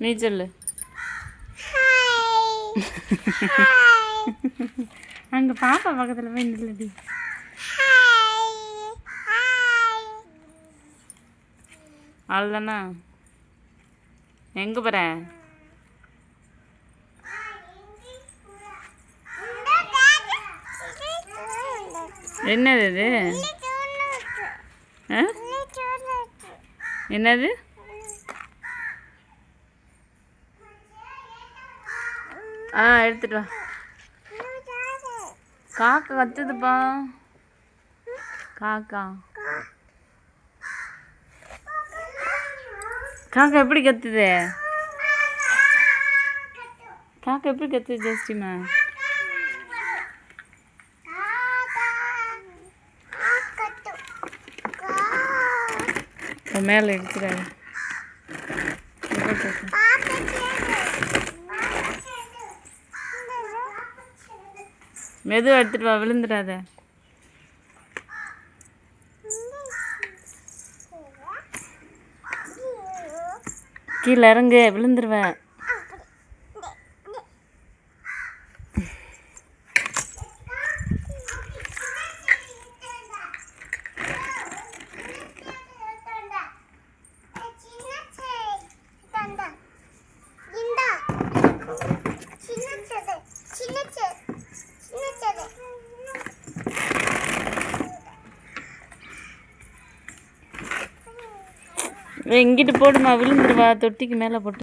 நீ சொல்லு. அங்கே பாப்பா பக்கத்தில் போய் நில்லுடி. அவ்வளோதானா? எங்கே போகிற? என்னது இது? என்னது? எடுத்துட்டு வா. காக்கா கத்துதுப்பா. காக்கா காக்கா எப்படி கத்துது? காக்கா எப்படி கத்துது ஜஸ்டிமா? மேலே எடுத்துடாது. மெதுவாக எடுத்துட்டு வா, விழுந்துடாத. கீழே இறங்கு, விழுந்துருவேன். இங்கிட்டு போடுமா, விழுந்துருவா. தொட்டிக்கு மேலே போட்டு